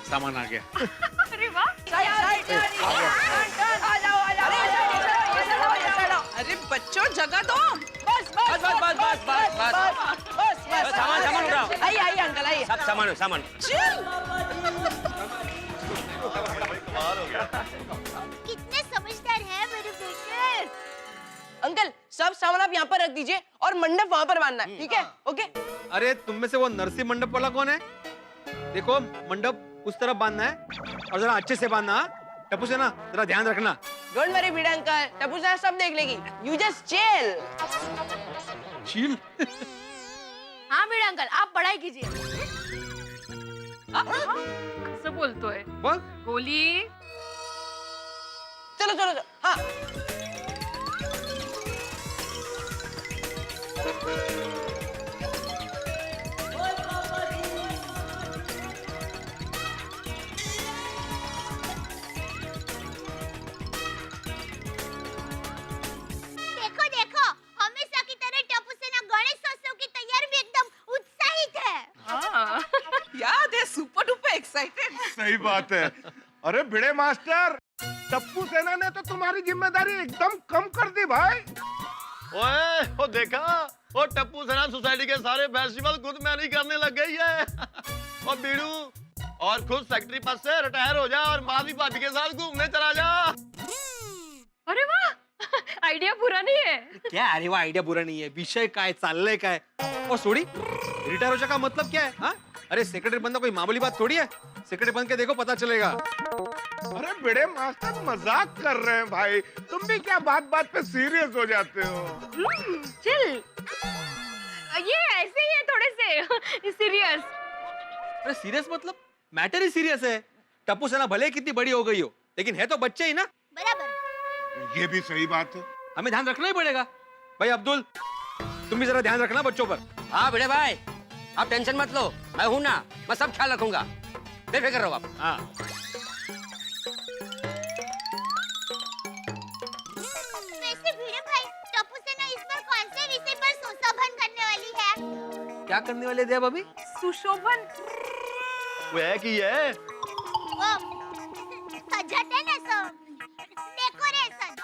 सामान आ गया। अरे वाह। अरे बच्चों जगह दो। बस सामान उठाओ। आइए अंकल आइए। सब सामान कितने समझदार है मेरे बेटे। अंकल सब सामान आप यहाँ पर रख दीजिए और मंडप वहाँ पर बांधना है, ठीक है? ओके। अरे तुम में से वो नरसिंह मंडप वाला कौन है? देखो मंडप उस तरफ बांधना है और जरा अच्छे से बांधना। टप्पू से ना जरा ध्यान रखना। Don't worry Bhide uncle, Tappu से सब देख लेगी। You just chill. चील। हाँ भिड़े अंकल आप पढ़ाई कीजिए। कैसे बोलतो है? बोल। गोली। चलो चलो चलो। हाँ देखो देखो हमेशा की तरह टप्पू सेना गणेशोत्सव की तैयारी में एकदम उत्साहित है। हाँ। यार दे सुपर डुपर एक्साइटेड। सही बात है। अरे भिड़े मास्टर, टप्पू सेना ने तो तुम्हारी जिम्मेदारी एकदम कम कर दी भाई। ओए वो देखा, वो टप्पू सेना सोसाइटी के सारे फेस्टिवल खुद मैनेज करने लग गई है। और बीड़ू और खुद सेक्रेटरी पद से रिटायर हो जा और माँ भी भाभी के साथ घूमने चला जा। अरे वाह। आइडिया बुरा नहीं है। क्या? अरे वो आइडिया बुरा नहीं है, विषय का है, चालने का है। और सोड़ी रिटायर हो जाने का मतलब क्या है? हाँ? अरे सेक्रेटरी बनना कोई मामूली बात थोड़ी है। सेक्रेटरी बन के देखो पता चलेगा। अरे भिड़े मास्टर मजाक कर रहे हैं भाई, तुम भी क्या बात बात पे सीरियस हो जाते हो। चिल। ये ऐसे ही है थोड़े से सीरियस। अरे सीरियस मतलब मैटर ही सीरियस है। टप्पू सेना भले कितनी बड़ी हो गई हो लेकिन है तो बच्चे ही ना। बराबर। ये भी सही बात है। हमें ध्यान रखना ही पड़ेगा। भाई अब्दुल तुम भी जरा ध्यान रखना बच्चों पर। हाँ बड़े भाई आप टेंशन मत लो, मैं हूं ना, मैं सब ख्याल रखूंगा, बेफिक्र रहो आप। हाँ। वैसे भिड़े भाई टप्पू सेना इस बार कौन से विषय पर सुशोभन करने वाली है? क्या करने वाले थे अभी? सुशोभन। वो है कि ये वो सजाते ना सब डेकोरेशन।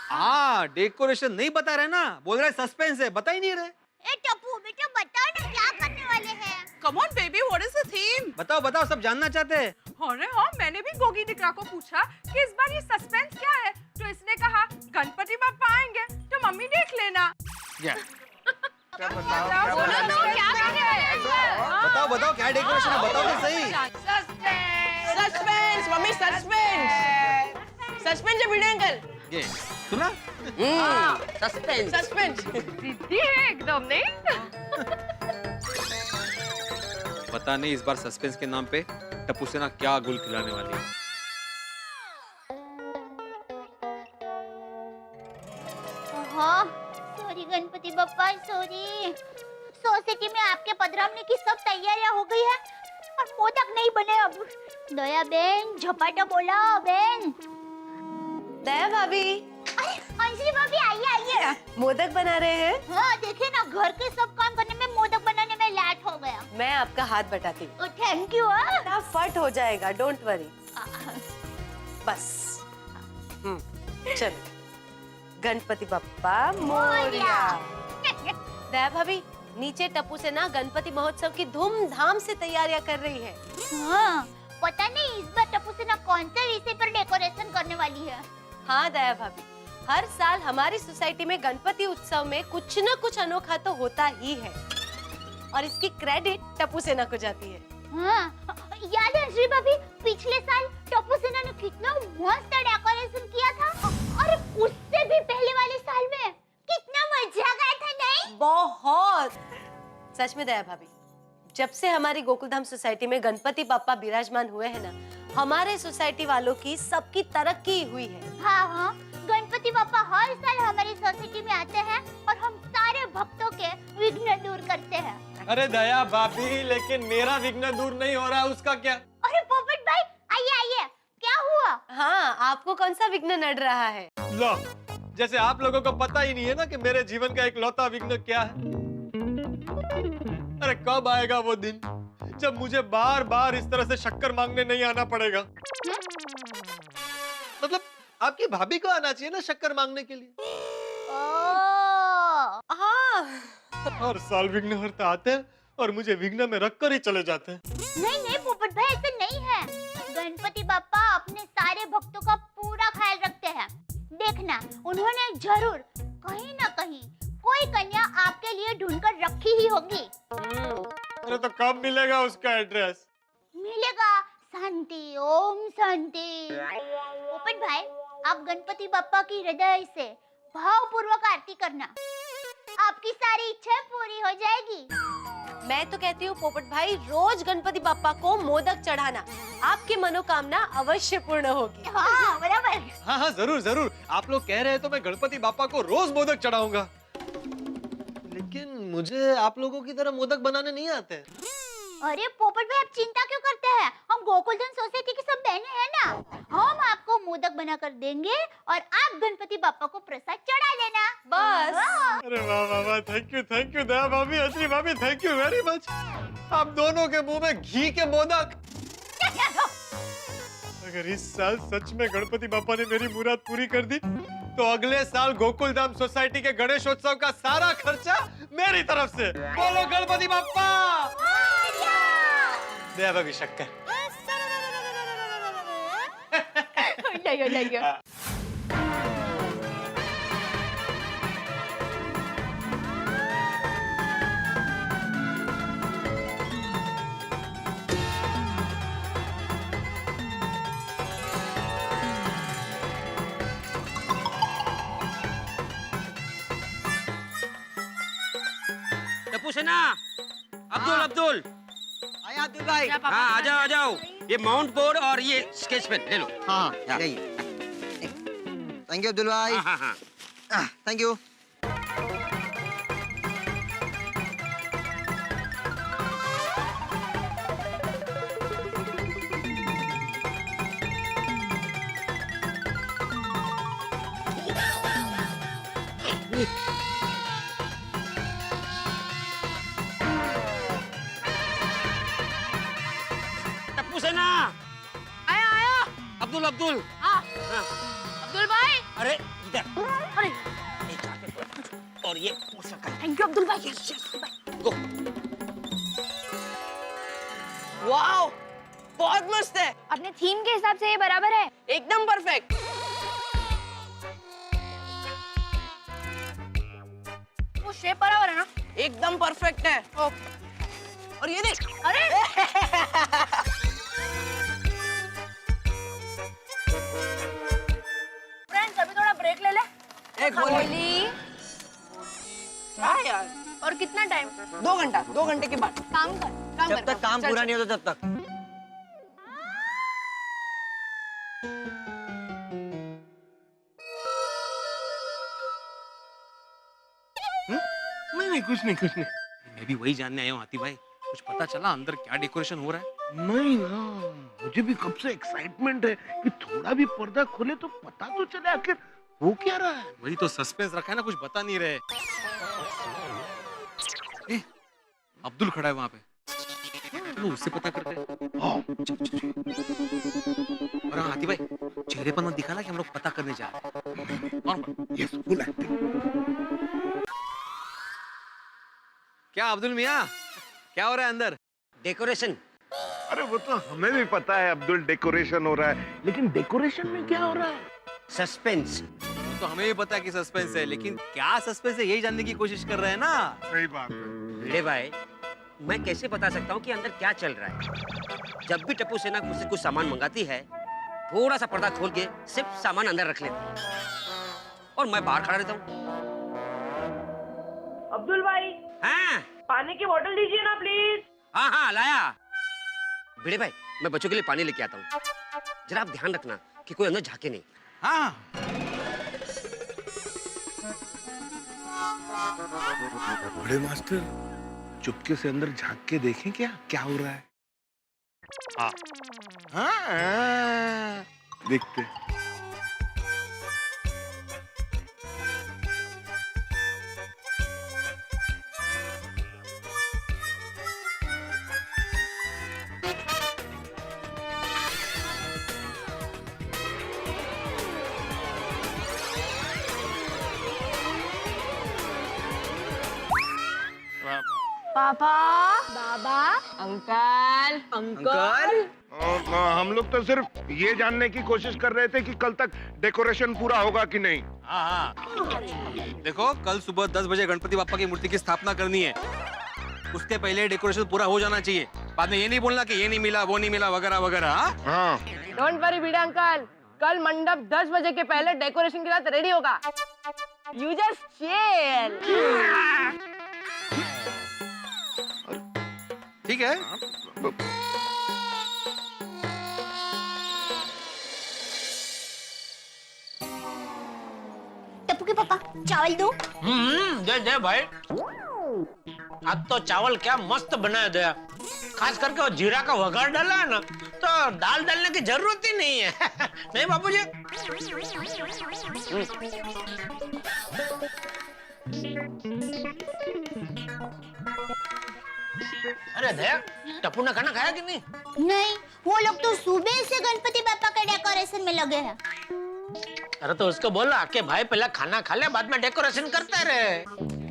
हाँ डेकोरेशन नहीं बता रहे ना, बोल रहे सस्पेंस है, बता ही नहीं रहे। ए टप्पू बेटा बताओ ना क्या करने वाले हैं? Come on baby, what is the theme? बताओ बताओ, सब जानना चाहते हैं। अरे हाँ मैंने भी गोगी दिकरा को पूछा कि इस बार ये सस्पेंस क्या है, तो इसने कहा गणपति बापा आएंगे तो मम्मी देख लेना। क्या? बोलो तो क्या करने वाले हैं? बताओ बताओ क्या डेकोरेशन है, बताओ तो सही। सस्पेंस मम्मी, सस्पेंस सस्पेंस है भिड़े अंकल। ये सुना? सस्पेंस। सस्पेंस। जिद्दी है एकदम नहीं? पता नहीं इस बार सस्पेंस के नाम पे टप्पू सेना क्या गुल खिलाने वाली है। हाँ sorry Ganpati Bappa sorry. Society में आपके पधरामने की सब तैयारियां हो गई है और मोदक नहीं बने अब। दया बेन झपाटा बोला बेन। दया भाभी, अरे अंजलि भाभी आइए आइए। मोदक बना रहे हैं? हाँ देखिए ना घर के सब काम करने में मोदक बनाने में लेट हो गया। मैं आपका हाथ बटाती हूँ। Thank you. फट हो जाएगा, डोंट वरी। बस चलो, गणपति बप्पा मोरया। दया भाभी नीचे टप्पू से ना गणपति महोत्सव की धूमधाम से तैयारियां कर रही है। हाँ पता नहीं इस बार टप्पू से ना कौन से विषय पर डेकोरेशन करने वाली है। हाँ दया भाभी, हर साल हमारी सोसाइटी में गणपति उत्सव में कुछ न कुछ अनोखा तो होता ही है और इसकी क्रेडिट टप्पू सेना को जाती है। हाँ याद है अंजलि भाभी, पिछले साल टप्पू सेना ने कितना मस्त डेकोरेशन किया था और उससे भी पहले वाले साल में कितना मजा आया था नहीं? बहुत सच में दया भाभी, जब से हमारी गोकुलधाम सोसाइटी में गणपति बाप्पा विराजमान हुए हैं ना, हमारे सोसाइटी वालों की सबकी तरक्की हुई है। हाँ हाँ गणपति बाप्पा हर साल हमारी सोसाइटी में आते हैं और हम सारे भक्तों के विघ्न दूर करते हैं। अरे दया भाभी, लेकिन मेरा विघ्न दूर नहीं हो रहा है, उसका क्या? अरे पोपट भाई आइए आइए, क्या हुआ? हाँ आपको कौन सा विघ्न नड़ रहा है? लो, जैसे आप लोगों को पता ही नहीं है ना कि मेरे जीवन का इकलौता विघ्न क्या है। अरे कब आएगा वो दिन जब मुझे बार बार इस तरह से शक्कर मांगने नहीं आना पड़ेगा। मतलब आपकी भाभी को आना चाहिए ना शक्कर मांगने के लिए। ओह, हाँ हर साल विघ्नहर्ता आते हैं और मुझे विघ्न में रखकर ही चले जाते हैं। नहीं नहीं पोपट भाई, ऐसे नहीं है। गणपति बापा अपने सारे भक्तों का पूरा ख्याल रखते हैं। देखना, उन्होंने जरूर कहीं ना कहीं कोई कन्या आपके लिए ढूंढकर रखी ही होगी। अरे तो कब मिलेगा उसका एड्रेस? मिलेगा। शांति, ओम शांति। पोपट भाई, आप गणपति बापा की हृदय से भावपूर्वक आरती करना, आपकी सारी इच्छाएं पूरी हो जाएगी। मैं तो कहती हूँ पोपट भाई, रोज गणपति बापा को मोदक चढ़ाना, आपकी मनोकामना अवश्य पूर्ण होगी। हाँ बराबर। हाँ हाँ जरूर जरूर, आप लोग कह रहे हैं तो मैं गणपति बापा को रोज मोदक चढ़ाऊंगा। लेकिन मुझे आप लोगों की तरह मोदक बनाने नहीं आते। अरे पोपट भाई, आप चिंता क्यों करते हैं? हम गोकुलधन सोसाइटी की सब बहनें हैं ना, हम आपको मोदक बना कर देंगे और आप गणपति बापा को प्रसाद चढ़ा लेना बस। हाँ। अरे वाह वाह वाह, थैंक यू दया भाभी, असली भाभी, थैंक यू वेरी मच। आप दोनों के मुंह में घी के मोदक। अगर इस साल सच में गणपति बापा ने मेरी मुराद पूरी कर दी तो अगले साल गोकुलधाम सोसाइटी के गणेशोत्सव का सारा खर्चा मेरी तरफ से। बोलो गणपति बापा। दया भाभी शक्कर। टप्पू सेना, अब्दुल अब्दुल, आया अब्दुल भाई। हाँ आ जाओ आ जाओ। ये माउंट बोर्ड और ये स्केच पेन ले लो। हाँ हाँ। यही। थैंक यू अब्दुल भाई। हाँ हाँ हाँ। Thank you. टप्पू सेना। आया आया। अब्दुल अब्दुल। हाँ हाँ। अब्दुल भाई। अरे इधर। अरे ये जाके और ये पोस्टर का थैंक यू अब्दुल भाई। गो। वाओ, बहुत मस्त है। अपने थीम के हिसाब से ये बराबर है। एकदम परफेक्ट। वो शेप बराबर है ना? एकदम परफेक्ट है। ओके। और ये देख। अरे फ्रेंड्स, अभी थोड़ा ब्रेक ले ले। एक होली। हाँ यार। और कितना टाइम? 2 घंटा, 2 घंटे के बाद। काम कर जब तक काम पूरा नहीं होता तब तक। नहीं कुछ नहीं कुछ नहीं। मैं भी वही जानने आया हूँ हाथी भाई, कुछ पता चला अंदर क्या डेकोरेशन हो रहा है? नहीं ना, मुझे भी कब से एक्साइटमेंट है कि थोड़ा भी पर्दा खोले तो पता तो चले आखिर हो क्या रहा है। वही तो सस्पेंस रखा है ना, कुछ बता नहीं रहे। ए, अब्दुल खड़ा है वहां पे, चलो उससे पता करते हैं। और हाँ हाथी भाई, चेहरे पर मत दिखाना कि हम लोग पता करने जा रहे हैं। और यस, फुल एक्टिंग। क्या अब्दुल मियाँ, क्या हो रहा है अंदर? डेकोरेशन। अरे वो तो हमें भी पता है अब्दुल, डेकोरेशन हो रहा है, लेकिन डेकोरेशन में क्या हो रहा है? सस्पेंस। तो हमें भी पता है कि सस्पेंस है, लेकिन क्या सस्पेंस है यही जानने की कोशिश कर रहे हैं ना। सही बात है। भिड़े भाई, मैं कैसे बता सकता हूँ कि अंदर क्या चल रहा है? जब भी टप्पू सेना मुझसे कुछ सामान मंगाती है, थोड़ा सा पर्दा खोल के सिर्फ सामान अंदर रख लेती है और मैं बाहर खड़ा रहता हूँ। अब्दुल भाई, हाँ पानी की बोतल दीजिए ना प्लीज। हाँ हाँ लाया। भिड़े भाई, मैं बच्चों के लिए पानी लेके आता हूँ, जरा आप ध्यान रखना कि कोई अंदर झांके नहीं। हाँ बड़े मास्टर, चुपके से अंदर झांक के देखें क्या क्या हो रहा है। हाँ हाँ, देखते। पापा, बाबा, अंकल, अंकल। हम लोग तो सिर्फ ये जानने की कोशिश कर रहे थे कि कल तक डेकोरेशन पूरा होगा कि नहीं। हाँ देखो, कल सुबह 10 बजे गणपति बापा की मूर्ति की स्थापना करनी है। उसके पहले डेकोरेशन पूरा हो जाना चाहिए। बाद में ये नहीं बोलना कि ये नहीं मिला, वो नहीं मिला, वगैरह वगैरह। हाँ। डोंट वरी भिड़े अंकल, कल मंडप 10 बजे के पहले डेकोरेशन के साथ रेडी होगा। You just chill. ठीक है। टप्पू के पापा चावल दो। दे दे भाई। आज तो चावल क्या मस्त बनाया दया। खास करके वो जीरा का वघार डाला है ना, तो दाल डालने की जरूरत ही नहीं है। नहीं बाबूजी? अरे दया, टप्पू ने खाना खाया कि नहीं? नहीं, वो लोग तो सुबह से गणपति बापा के डेकोरेशन में लगे हैं। अरे तो उसको बोला कि भाई पहले खाना खा ले, बाद में डेकोरेशन करते रहे।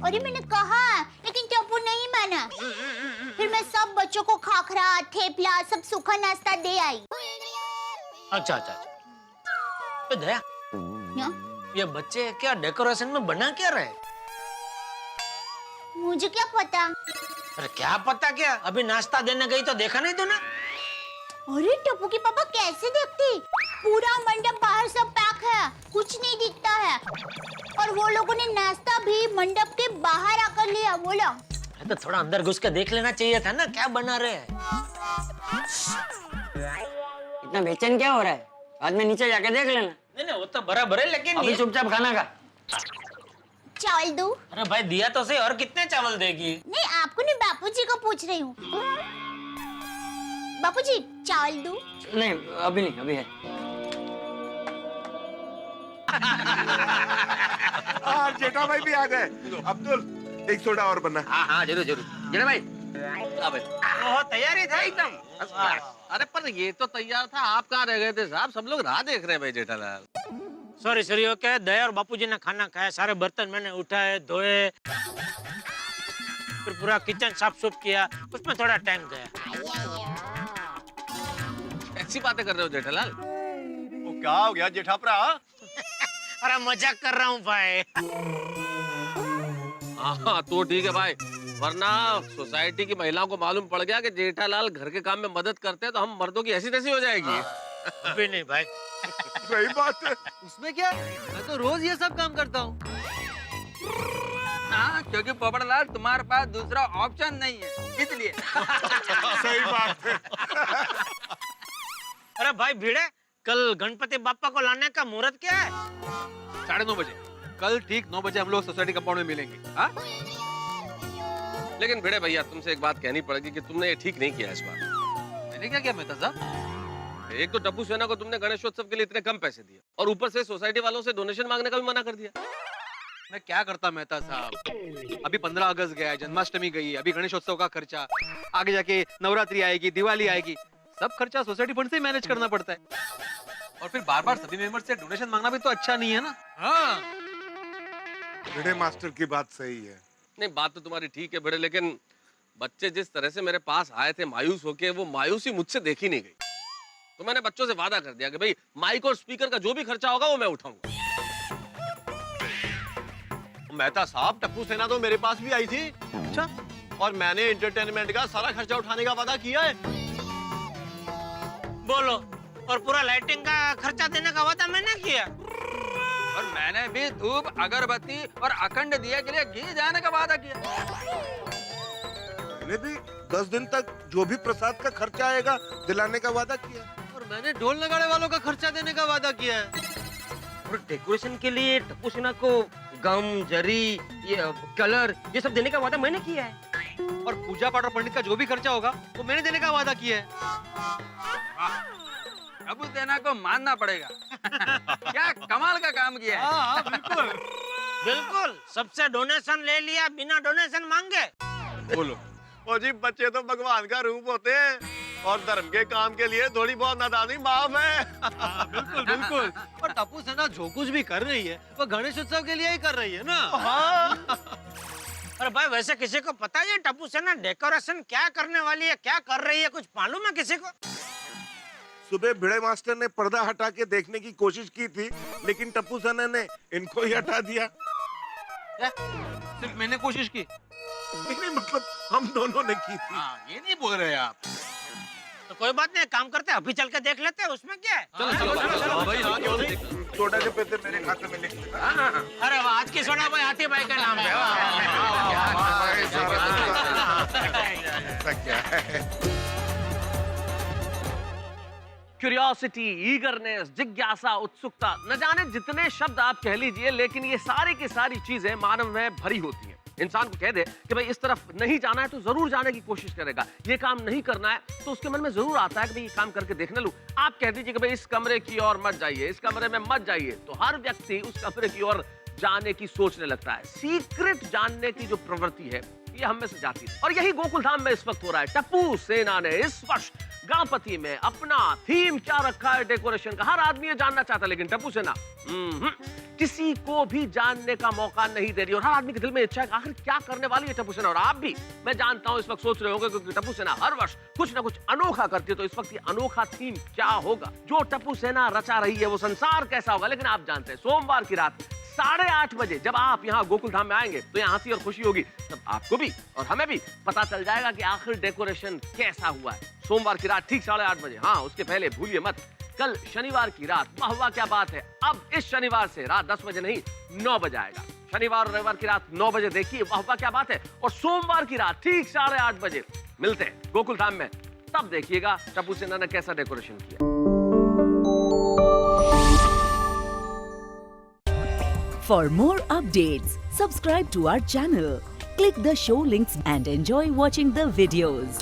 अरे मैंने कहा, लेकिन टप्पू नहीं माना। फिर मैं सब बच्चों को खाखरा, थेपला, सब सूखा नाश्ता दे आई। अच्छा अच्छा अच्छा। तो दया, ये बच्चे क्या डेकोरेशन में बना क्या रहे? मुझे क्या पता। अरे क्या पता क्या? अभी नाश्ता देने गई तो देखा नहीं तूने? अरे टप्पू की पापा कैसे देखती? पूरा मंडप बाहर सब पैक है, कुछ नहीं दिखता है। और वो लोगों ने नाश्ता भी मंडप के बाहर आकर लिया। बोला तो थोड़ा अंदर घुस के देख लेना चाहिए था ना, क्या बना रहे हैं। इतना बेचैन क्या हो रहा है? बाद में नीचे जाके देख लेना। नहीं नहीं, वो तो बराबर है, लेकिन अभी चुपचाप खाना खा। चावल दो। अरे भाई दिया तो सही, और कितने चावल देगी? नहीं, आपको नहीं, बापूजी को पूछ रही हूँ। बापूजी चावल दो। नहीं अभी नहीं, अभी है। जेठा भाई भी आ गए। अब्दुल, एक सोडा और बना। हाँ हाँ जरूर जरूर। जेठा भाई, तैयारी था एकदम। अरे पर ये तो तैयार था, आप कहाँ रह गए थे साहब? सब लोग राह देख रहे हैं भाई Jethalal. Sorry sorry, okay. Daya और बापूजी ने खाना खाया, सारे बर्तन मैंने उठाए, धोए, फिर पूरा किचन साफ सुफ किया, उसमें थोड़ा टाइम गया। ऐसी बातें कर रहे हो जेठालाल? वो क्या हो गया जेठापरा? अरे मजाक कर रहा हूँ भाई। हाँ तो ठीक है भाई, वरना सोसाइटी की महिलाओं को मालूम पड़ गया कि जेठालाल घर के काम में मदद करते हैं तो हम मर्दों की ऐसी तैसी हो जाएगी। अभी नहीं भाई। सही बात है। उसमें क्या, मैं तो रोज ये सब काम करता हूँ। हाँ, क्योंकि पोपटलाल तुम्हारे पास दूसरा ऑप्शन नहीं है, इसलिए। सही बात है। अरे भाई भिड़े, कल गणपति बापा को लाने का मुहूर्त क्या है? 9:30 बजे। कल ठीक 9 बजे हम लोग सोसाइटी कंपाउंड में मिलेंगे। हाँ? लेकिन भिड़े भैया, तुमसे एक बात कहनी पड़ेगी कि तुमने ये ठीक नहीं किया इस बार। मैंने क्या किया मेहता साहब? एक तो टप्पू सेना को तुमने गणेशोत्सव के लिए इतने कम पैसे दिए, और ऊपर से सोसाइटी वालों से डोनेशन मांगने का भी मना कर दिया। मैं क्या करता मेहता साहब? अभी 15 अगस्त गया, जन्माष्टमी गई, अभी गणेशोत्सव का खर्चा, आगे जाके नवरात्रि आएगी, दिवाली आएगी, सब खर्चा सोसाइटी फंड से मैनेज करना पड़ता है। और फिर बार बार सभी मेंबर से डोनेशन मांगना भी तो अच्छा नहीं है ना। हाँ, भिड़े मास्टर की बात सही है। नहीं, बात तो तुम्हारी ठीक है भिड़े, लेकिन बच्चे जिस तरह से मेरे पास आए थे मायूस होके, वो मायूसी मुझसे देखी नहीं गई। तो मैंने बच्चों से वादा कर दिया कि भाई माइक और स्पीकर का जो भी खर्चा होगा वो मैं उठाऊंगा। मेहता साहब, टप्पू सेना तो मेरे पास भी आई थी। अच्छा, और मैंने एंटरटेनमेंट का सारा खर्चा उठाने का वादा किया है। बोलो, और पूरा लाइटिंग का खर्चा देने का वादा मैंने किया। और मैंने भी धूप, अगरबत्ती और अखंड दिए के लिए घी जाने का वादा किया। मैंने भी 10 दिन तक जो भी प्रसाद का खर्चा आएगा दिलाने का वादा किया। और मैंने ढोल नगाड़े वालों का खर्चा देने का वादा किया है। और डेकोरेशन के लिए टप्पू सेना को गम, जरी, ये कलर, ये सब देने का वादा मैंने किया है। और पूजा पाठ और पंडित का जो भी खर्चा होगा वो मैंने देने का वादा किया है। टप्पू सेना को मानना पड़ेगा। क्या कमाल का काम किया है। हाँ, बिल्कुल। बिल्कुल, सबसे डोनेशन ले लिया बिना डोनेशन मांगे। बोलो, ओ जी, बच्चे तो भगवान का रूप होते हैं, और धर्म के काम के लिए थोड़ी बहुत नादानी माफ है। बिल्कुल बिल्कुल। और टप्पू सेना जो कुछ भी कर रही है वो गणेश उत्सव के लिए ही कर रही है ना। हाँ। अरे भाई वैसे किसी को पता है टप्पू सेना डेकोरेशन क्या करने वाली है, क्या कर रही है, कुछ मालूम है किसी को? सुबह भिड़े मास्टर ने पर्दा हटा के देखने की कोशिश की थी, लेकिन टप्पू सेना ने इनको ही हटा दिया। सिर्फ मैंने कोशिश की। नहीं, मतलब हम दोनों ने की थी। ये नहीं बोल रहे आप। तो कोई बात नहीं, काम करते अभी चल के देख लेते हैं, उसमें क्या है? चलो भाई, हाँ, क्यों नहीं? सोडा के पैसे मेरे खाते में लिख देना। अरे वाह, आज की सोना भाई हाथी भाई का नाम है। ऐसा क्या है? क्यूरियोसिटी, ईगरनेस, जिज्ञासा, उत्सुकता, न जाने जितने शब्द आप कह लीजिए, लेकिन ये सारी की सारी चीजें मानव में भरी होती हैं। इंसान को कह दे कि भाई इस तरफ नहीं जाना है तो जरूर जाने की कोशिश करेगा, ये काम नहीं करना है तो उसके मन में जरूर आता है कि भाई ये काम करके देखने लूं। आप कह दीजिए कि भाई इस कमरे की ओर मत जाइए, इस कमरे में मत जाइए, तो हर व्यक्ति उस कमरे की ओर जाने की सोचने लगता है। सीक्रेट जानने की जो प्रवृत्ति है ये हम में से जाती है, और यही गोकुल धाम में इस वक्त हो रहा है। टप्पू सेना ने इस वर्ष गणपति में अपना थीम क्या रखा है डेकोरेशन का, हर आदमी ये जानना चाहता है, लेकिन टप्पू सेना किसी को भी जानने का मौका नहीं दे रही। और हर आदमी के दिल में इच्छा है आखिर क्या करने वाली है टप्पू सेना। और आप भी, मैं जानता हूं, इस वक्त सोच रहे होंगे क्योंकि टप्पू सेना हर वर्ष कुछ ना कुछ अनोखा करती है, तो इस वक्त ये अनोखा थीम क्या होगा जो टप्पू सेना रचा रही है, वो संसार कैसा होगा। लेकिन आप जानते हैं सोमवार की रात 8:30 बजे जब आप यहाँ गोकुल धाम में आएंगे तो यहाँ हंसी और खुशी होगी, तब आपको भी और हमें भी पता चल जाएगा कि आखिर डेकोरेशन कैसा हुआ है। सोमवार की रात ठीक 8:30 बजे। हाँ, उसके पहले भूलिए मत, कल शनिवार की रात, वाह वाह क्या बात है, अब इस शनिवार से रात 10 बजे नहीं 9 बजे आएगा। शनिवार और रविवार की रात 9 बजे देखिए, वाह वाह क्या बात है। और सोमवार की रात ठीक 8:30 बजे मिलते हैं गोकुल धाम में, तब देखिएगा टप्पू सेना ने कैसा डेकोरेशन किया। For more updates, subscribe to our channel, click the show links and enjoy watching the videos.